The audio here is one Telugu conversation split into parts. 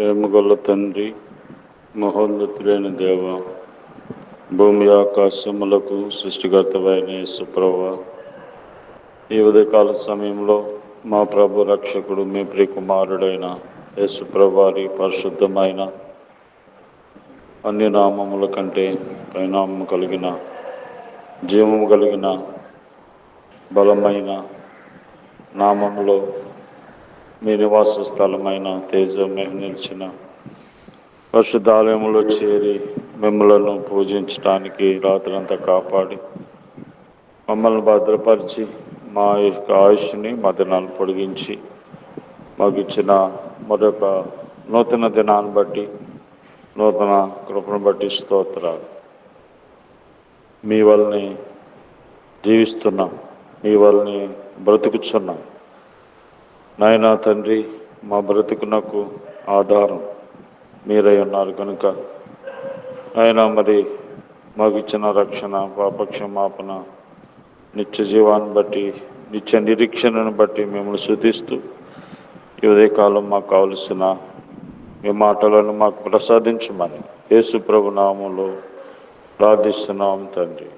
ప్రేమగల తండ్రి, మహోన్నతుడైన దేవ, భూమి ఆకాశములకు సృష్టికర్తవైన యేసు ప్రభువా, ఈ ఉదయకాల సమయంలో మా ప్రభు రక్షకుడు మీ ప్రియకుమారుడైన యేసు ప్రభువారి పరిశుద్ధమైన అన్ని నామముల కంటే పరిణామము కలిగిన, జీవము కలిగిన, బలమైన నామములో మీ నివాస స్థలమైన తేజమేహ నిలిచిన పరిశుద్ధాలయంలో చేరి మిమ్మలను పూజించడానికి రాత్రంతా కాపాడి మమ్మల్ని భద్రపరిచి మా యొక్క ఆయుష్ని మదనాలు పొడిగించి మాకు ఇచ్చిన మరొక నూతన దినాన్ని బట్టి, నూతన కృపను బట్టి స్తోత్రాలు. మీ వల్లనే జీవిస్తున్నాం, మీ వల్లనే బ్రతుకుచున్నాం. నాయనా తండ్రి, మా బ్రతుకునకు ఆధారం మీరై ఉన్నారు కనుక ఆయన మరి మాకు ఇచ్చిన రక్షణ, పాపక్షమాపణ, నిత్య జీవాన్ని బట్టి, నిత్య నిరీక్షణను బట్టి మిమ్మల్ని స్తుతిస్తూ ఈ ఉదయకాలం మాకు కావలసిన మీ మాటలను మాకు ప్రసాదించమని యేసు ప్రభు నామములో ప్రార్థిస్తున్నాం తండ్రి,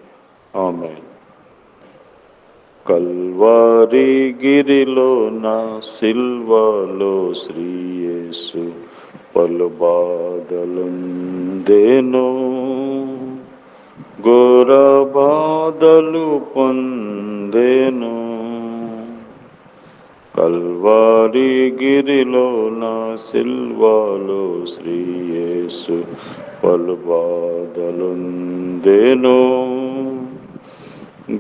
ఆమేన్. కల్వారి గిరిలో నా సిల్వలో శ్రీ యేసు పలు బాధలుందెను, ఘోర బాధలు పొందెను. కల్వారి గిరిలో నా సిల్వలో శ్రీ యేసు పలు బాధలుందెను,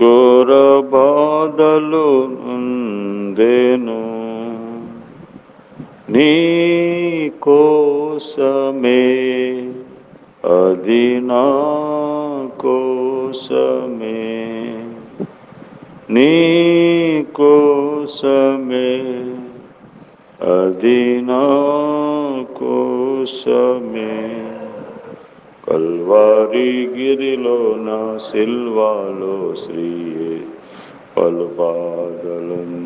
ఘోర బాధలు నొందెను. నీ కోసమే, అది నా కోసమే, నీ కోసమే, అది నా కోసమే. కల్వారి గిరిలో నా సిల్వాలో శ్రీ పలు బాధలుందెను,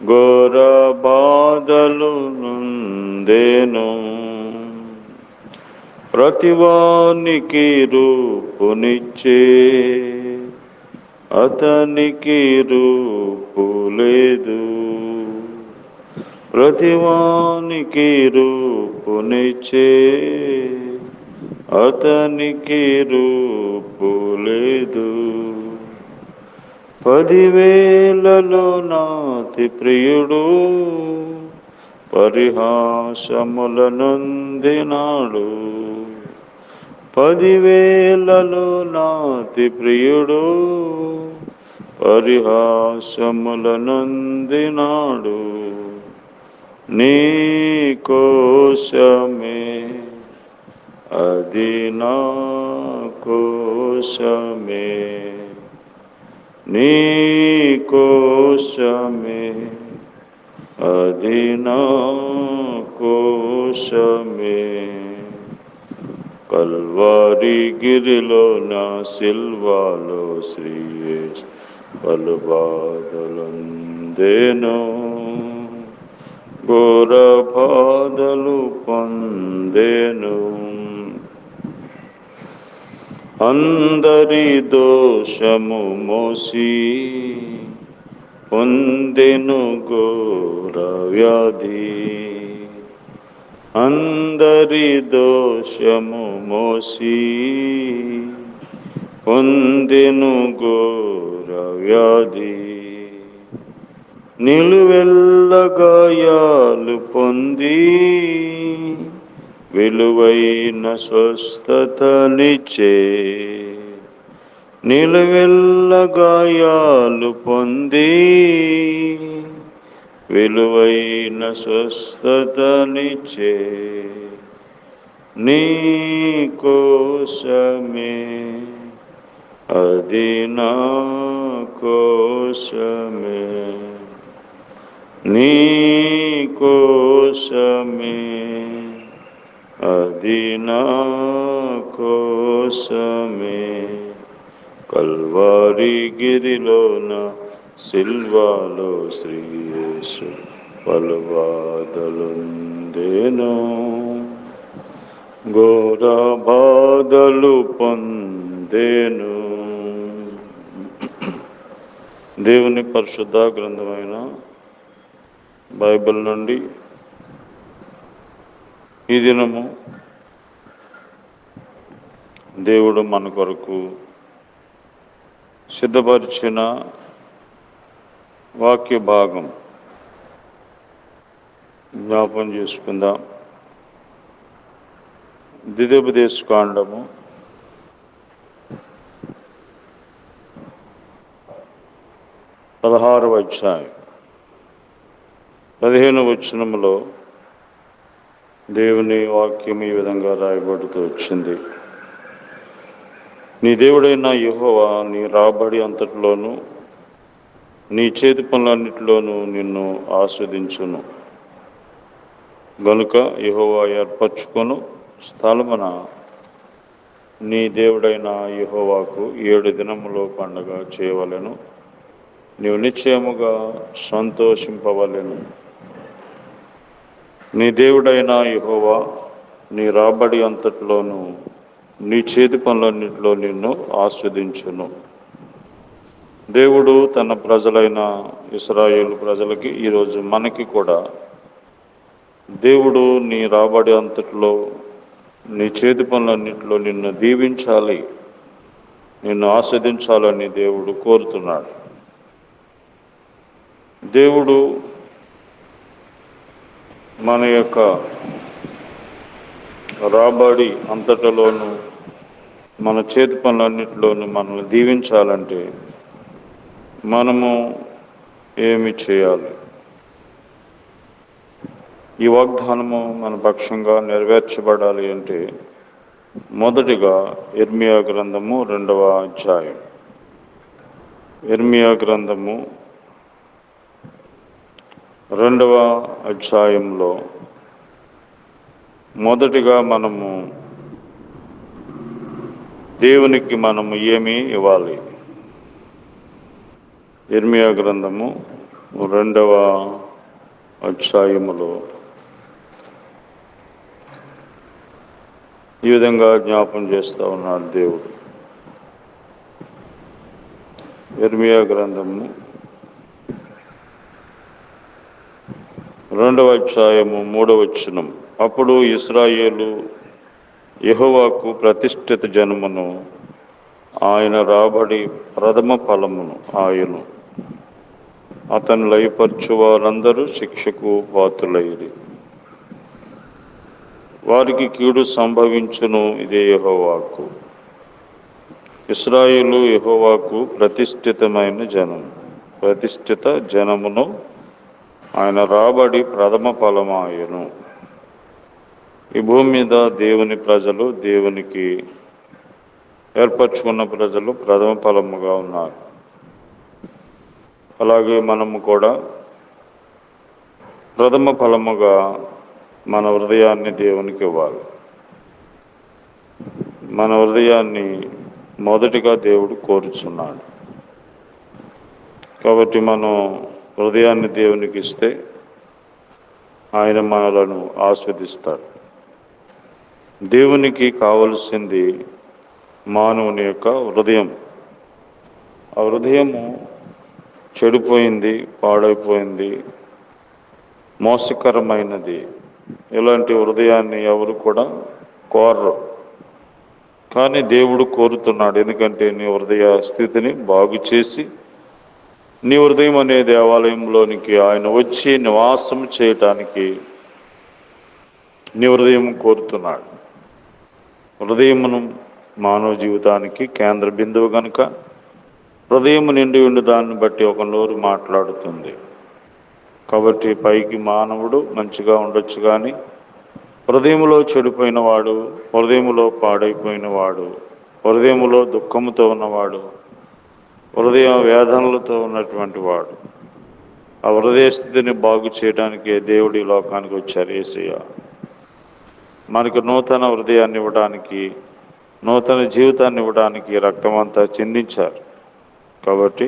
ఘోర బాధలు నొందెను. ప్రతివానికి రూపునిచ్చే అతనికి రూపు లేదు, ప్రతివానికి రూపునిచ్చే అతనికి రూపు లేదు. 10,000లో నాతి ప్రియుడు పరిహాసముల నొందినాడు, 10,000లో నాతి ప్రియుడు పరిహాసముల నొందినాడు. నీ కోసమే, అది నా కోసమే, నీ కోసమే, అది నా కోసమే. కల్వారి గిరిలో నా సిల్వాలో శ్రీ యేసు పలు బాధలుందెను, ఘోర బాధలు పొందెను. అందరి దోషము మోసి పొందెను ఘోర వ్యాధి, అందరి దోషము మోసి పొందెను ఘోర వ్యాధి. నిలువెల్ల గాయాలు పొంది విలువైన స్వస్థతనిచ్చే, నిలువెల్ల గాయాలు పొంది విలువైన స్వస్థతనిచ్చే. నీ కోసమే, అది నా కోసమే, నీ కోసమే, అది నా కోసమే. కల్వారి గిరిలో నా సిల్వాలో శ్రీ యేసు పలు బాధలుందెను, ఘోర బాధలు పొందెను. దేవుని పరిశుద్ధ గ్రంథమైన బైబిల్ నుండి ఈ దినము దేవుడు మన కొరకు సిద్ధపరిచిన వాక్య భాగం జ్ఞాపం చేసుకుందాం. ద్వితీయోపదేశకాండము 16వ అధ్యాయం 15వ వచనములో దేవుని వాక్యం ఈ విధంగా రాయబడుతూ వచ్చింది. నీ దేవుడైన యెహోవా నీ రాబడి అంతటిలోనూ నీ చేతి పనులన్నిటిలోనూ నిన్ను ఆస్వాదించును గనుక యెహోవా ఏర్పరచుకొను స్థలమున నీ దేవుడైన యెహోవాకు 7 దినములు పండగ చేయవలెను. నీవు నిశ్చయముగా సంతోషింపవలెను. నీ దేవుడైన యెహోవా నీ రాబడి అంతటిలోనూ నీ చేతి పనులన్నింటిలో నిన్ను ఆస్వాదించును. దేవుడు తన ప్రజలైన ఇశ్రాయేలు ప్రజలకి, ఈరోజు మనకి కూడా దేవుడు నీ రాబడి అంతటిలో నీ చేతి పనులన్నింటిలో నిన్ను దీవించాలి, నిన్ను ఆస్వాదించాలని దేవుడు కోరుతున్నాడు. దేవుడు మన యొక్క రాబడి అంతటిలోనూ మన చేతి పనులన్నింటిలోనూ మనల్ని దీవించాలంటే మనము ఏమి చేయాలి? ఈ వాగ్దానము మన పక్షంగా నెరవేర్చబడాలి అంటే మొదటిగా ఇర్మియా గ్రంథము 2వ అధ్యాయం. ఇర్మియా గ్రంథము 2వ అధ్యాయంలో మొదటిగా మనము దేవునికి మనము ఏమి ఇవ్వాలి? ఇర్మియా గ్రంథము 2వ అధ్యాయములో ఈ విధంగా జ్ఞాపం చేస్తూ ఉన్నాడు దేవుడు. ఇర్మియా గ్రంథము 2వ అధ్యాయము 3వ వచనం. అప్పుడు ఇశ్రాయేలు యెహోవాకు ప్రతిష్ఠిత జనమును, ఆయన రాబడి ప్రథమ ఫలమును ఆయను. అతను లయపరచు వారందరూ శిక్షకు పాత్రులైరి. వారికి కీడు సంభవించును, ఇదే యెహోవాకు. ఇశ్రాయేలు యెహోవాకు ప్రతిష్ఠితమైన జనం, ప్రతిష్ఠిత జనమును, ఆయన రాబడి ప్రథమ ఫలమాయను. ఈ భూమి మీద దేవుని ప్రజలు, దేవునికి ఏర్పరచుకున్న ప్రజలు ప్రథమ ఫలముగా ఉన్నారు. అలాగే మనము కూడా ప్రథమ ఫలముగా మన హృదయాన్ని దేవునికి ఇవ్వాలి. మన హృదయాన్ని మొదటిగా దేవుడు కోరుచున్నాడు. కాబట్టి మనం హృదయాన్ని దేవునికి ఇస్తే ఆయన మనలను ఆస్వాదిస్తాడు. దేవునికి కావలసింది మానవుని యొక్క హృదయం. ఆ హృదయము చెడిపోయింది, పాడైపోయింది, మోసకరమైనది. ఇలాంటి హృదయాన్ని ఎవరు కూడా కోరరు. కానీ దేవుడు కోరుతున్నాడు. ఎందుకంటే నీ హృదయ స్థితిని బాగు చేసి నీ హృదయం అనే దేవాలయంలోనికి ఆయన వచ్చి నివాసం చేయటానికి నీ హృదయం కోరుతున్నాడు. హృదయమును మానవ జీవితానికి కేంద్ర బిందువు కనుక హృదయం నిండి ఉండి దాన్ని బట్టి ఒక నోరు మాట్లాడుతుంది. కాబట్టి పైకి మానవుడు మంచిగా ఉండొచ్చు, కానీ హృదయములో చెడిపోయిన వాడు, హృదయములో పాడైపోయిన వాడు, హృదయములో దుఃఖముతో ఉన్నవాడు, హృదయ వేదనలతో ఉన్నటువంటి వాడు, ఆ హృదయ స్థితిని బాగు చేయడానికి దేవుడి లోకానికి వచ్చారు యేసయ్య. మనకు నూతన హృదయాన్ని ఇవ్వడానికి, నూతన జీవితాన్ని ఇవ్వడానికి రక్తమంతా చిందించారు. కాబట్టి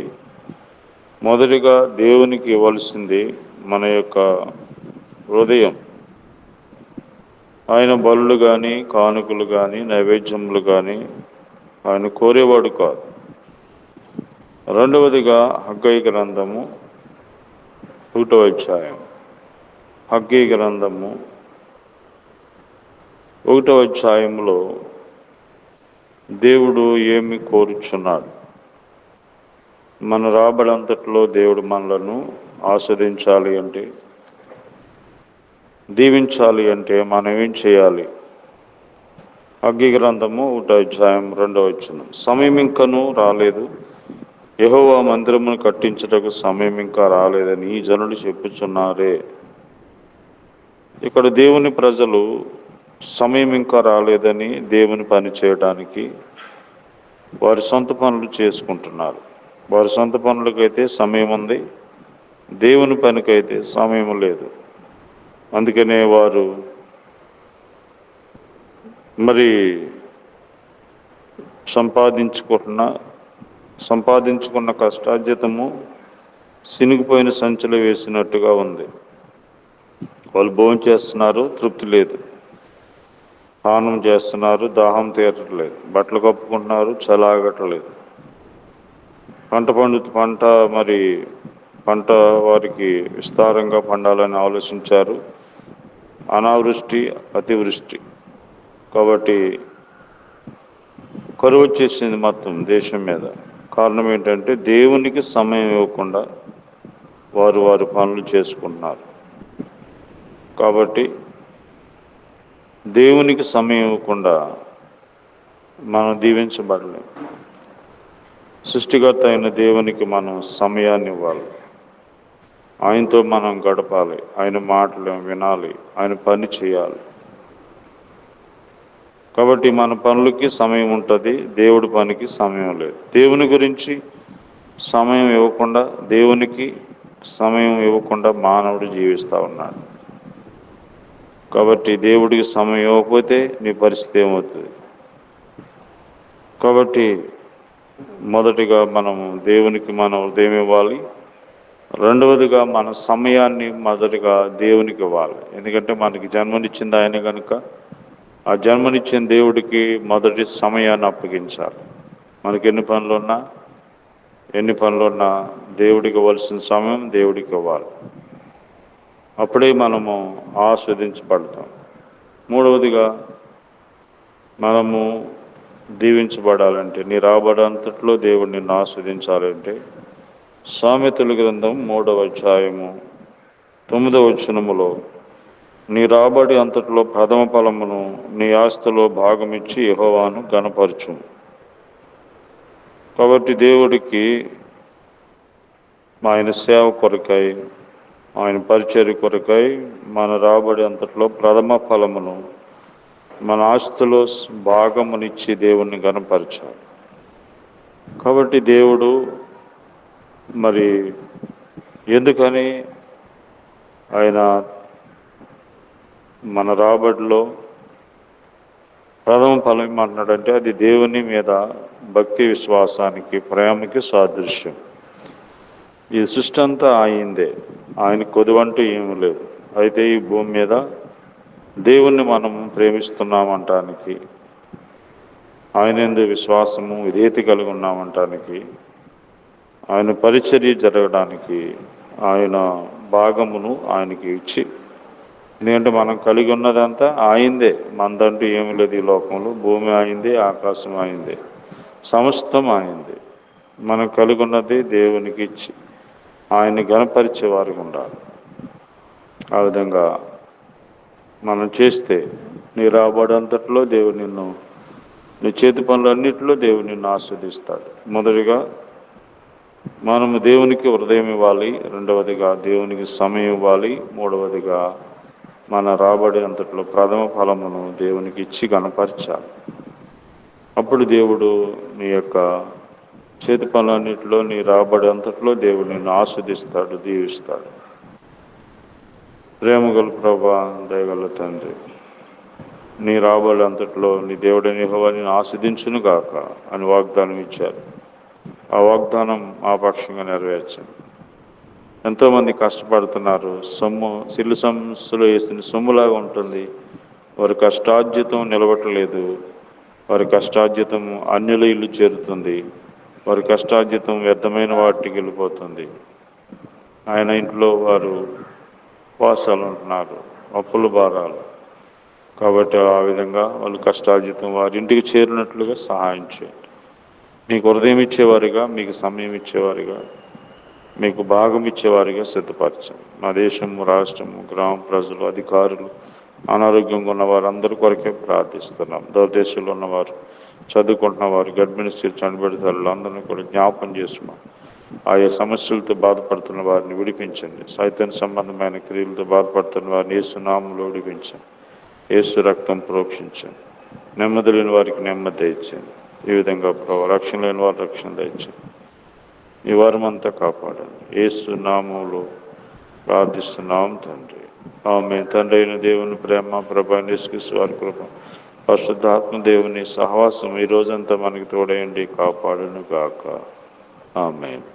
మొదటిగా దేవునికి ఇవ్వాల్సింది మన యొక్క హృదయం. ఆయన బలులు కానీ, కానుకలు కానీ, నైవేద్యములు కానీ ఆయన కోరేవాడు కాదు. రెండవదిగా హగ్గయి గ్రంథము 1వ అధ్యాయం. హగ్గయి గ్రంథము 1వ అధ్యాయంలో దేవుడు ఏమి కోరుచున్నాడు? మన రాబడంతట్లో దేవుడు మనలను ఆస్వాదించాలి అంటే, దీవించాలి అంటే మనం ఏం చేయాలి? హగ్గయి గ్రంథము 1వ అధ్యాయం 2వ వచనం. సమయం ఇంకనూ రాలేదు, యెహోవా మందిరమును కట్టించుటకు సమయం ఇంకా రాలేదని ఈ జనులు చెప్పుచున్నారే. ఇక్కడ దేవుని ప్రజలు సమయం ఇంకా రాలేదని దేవుని పని చేయడానికి వారి సొంత పనులు చేసుకుంటున్నారు. వారి సొంత పనులకైతే సమయం ఉంది, దేవుని పనికైతే సమయం లేదు. అందుకనే వారు మరి సంపాదించుకున్న కష్టార్జితము సినిగిపోయిన సంచిలో వేసినట్టుగా ఉంది. వాళ్ళు భోజనం చేస్తున్నారు, తృప్తి లేదు. స్నానం చేస్తున్నారు, దాహం తీరట్లేదు. బట్టలు కప్పుకుంటున్నారు, చలాగట్లేదు. పంట వారికి విస్తారంగా పండాలని ఆలోచించారు. అనావృష్టి, అతివృష్టి కాబట్టి కరువు వచ్చేసింది మొత్తం దేశం మీద. కారణం ఏంటంటే దేవునికి సమయం ఇవ్వకుండా వారి పనులు చేసుకుంటున్నారు. కాబట్టి దేవునికి సమయం ఇవ్వకుండా మనం దీవించబడలేం. సృష్టికర్త అయిన దేవునికి మనం సమయాన్ని ఇవ్వాలి. ఆయనతో మనం గడపాలి, ఆయన మాటలు వినాలి, ఆయన పని చేయాలి. కాబట్టి మన పనులకి సమయం ఉంటుంది, దేవుడి పనికి సమయం లేదు. దేవుని గురించి సమయం ఇవ్వకుండా, దేవునికి సమయం ఇవ్వకుండా మానవుడు జీవిస్తూ ఉన్నాడు. కాబట్టి దేవుడికి సమయం ఇవ్వకపోతే నీ పరిస్థితి ఏమవుతుంది? కాబట్టి మొదటిగా మనము దేవునికి మన హృదయం ఇవ్వాలి. రెండవదిగా మన సమయాన్ని మొదటిగా దేవునికి ఇవ్వాలి. ఎందుకంటే మనకి జన్మనిచ్చింది ఆయన కనుక ఆ జన్మనిచ్చిన దేవుడికి మొదటి సమయాన్ని అప్పగించాలి. మనకి ఎన్ని పనులున్నా దేవుడికి ఇవ్వాల్సిన సమయం దేవుడికి ఇవ్వాలి. అప్పుడే మనము ఆస్వాదించబడతాం. మూడవదిగా మనము దీవించబడాలంటే, నీ రాబడంతట్లో దేవుడు నిన్ను ఆస్వాదించాలంటే సామెతల గ్రంథం 3వ అధ్యాయము 9వ వచనములో, నీ రాబడి అంతట్లో ప్రథమ ఫలమును నీ ఆస్తిలో భాగమిచ్చి యెహోవాను ఘనపరచు. కాబట్టి దేవుడికి ఆయన సేవ కొరకై, ఆయన పరిచర్య కొరకై మన రాబడి అంతట్లో ప్రథమ ఫలమును మన ఆస్తిలో భాగమునిచ్చి దేవుణ్ణి ఘనపరచాలి. కాబట్టి దేవుడు మరి ఎందుకని ఆయన మన రాబడిలో ప్రథమ ఫలం ఏమంటున్నాడంటే, అది దేవుని మీద భక్తి, విశ్వాసానికి, ప్రేమకి సాదృశ్యం. ఈ సృష్టి అంతా ఆయనదే, ఆయన కొదువంటూ ఏమీ లేదు. అయితే ఈ భూమి మీద దేవుణ్ణి మనం ప్రేమిస్తున్నామంటానికి, ఆయన యందు విశ్వాసము, విధేయత కలిగి ఉన్నామంటానికి, ఆయన పరిచర్య జరగడానికి ఆయన భాగమును ఆయనకి ఇచ్చి, ఎందుకంటే మనం కలిగి ఉన్నదంతా ఆయిందే. మనదంటూ ఏమి లేదు ఈ లోకంలో. భూమి ఆయిందే, ఆకాశం ఆయిందే, సమస్తం ఆయిందే. మనం కలిగి ఉన్నది దేవునికి ఇచ్చి ఆయన్ని ఘనపరిచే వారికి ఉండాలి. ఆ విధంగా మనం చేస్తే నీ రాబడంతట్లో దేవుడు నీ చేతి పనులన్నింటిలో దేవుడు నిన్ను ఆస్వాదిస్తాడు. మొదటిగా మనము దేవునికి హృదయం ఇవ్వాలి. రెండవదిగా దేవునికి సమయం ఇవ్వాలి. మూడవదిగా మన రాబడి అంతట్లో ప్రథమ ఫలమును దేవునికి ఇచ్చి ఘనపరచాలి. అప్పుడు దేవుడు నీ యొక్క చేతి పనులన్నింటిలో, నీ రాబడి అంతట్లో దేవుడు నిన్ను ఆస్వాదిస్తాడు, దీవిస్తాడు. ప్రేమగల ప్రభువా, దయగల తండ్రి, నీ రాబడి అంతట్లో నీ దేవుడైన యెహోవా నిన్ను ఆస్వాదించును గాక అని వాగ్దానం ఇచ్చారు. ఆ వాగ్దానం మా పక్షంగా నెరవేర్చండి. ఎంతోమంది కష్టపడుతున్నారు. సిల్లు సంస్థలో వేసిన సొమ్ములాగా ఉంటుంది. వారి కష్టార్జితం నిలబట్టలేదు. వారి కష్టార్జితం అన్యుల ఇల్లు చేరుతుంది. వారి కష్టార్జితం వ్యర్థమైన వాటికి వెళ్ళిపోతుంది. ఆయన ఇంట్లో వారు ఉపవాసాలు ఉంటున్నారు, అప్పుల భారాలు. కాబట్టి ఆ విధంగా వాళ్ళు కష్టార్జితం వారి ఇంటికి చేరినట్లుగా సహాయం చేయండి. మీకు హృదయం ఇచ్చేవారిగా, మీకు సమయం ఇచ్చేవారిగా, మీకు భాగం ఇచ్చేవారిగా సిద్ధపరచండి. మా దేశము, రాష్ట్రము, గ్రామ ప్రజలు, అధికారులు, అనారోగ్యంగా ఉన్న వారందరి కొరకే ప్రార్థిస్తున్నాం. దూరదేశంలో ఉన్నవారు, చదువుకుంటున్న వారు, గర్భిణీ స్త్రీ, చనిపోయిన తల్లులు అందరినీ కూడా జ్ఞాపకం చేసుకున్నాం. ఆయా సమస్యలతో బాధపడుతున్న వారిని విడిపించండి. సైతాన్ సంబంధమైన క్రియలతో బాధపడుతున్న వారిని యేసు నామములో విడిపించండి. యేసు రక్తం ప్రోక్షించండి. నెమ్మది లేని వారికి నెమ్మది దయచేయండి. ఈ విధంగా రక్షణ లేని వారు రక్షణ దయచేయండి. ఈ వారం అంతా కాపాడండి. యేసు నామములో ప్రార్థిస్తున్నాం తండ్రి. ఆమె తండ్రి అయిన దేవుని ప్రేమ, ప్రభు యేసుక్రీస్తు వారి కృప, పరిశుద్ధాత్మ దేవుని సహవాసం ఈ రోజంతా మనకి తోడయండి, కాపాడును గాక. ఆమేన్.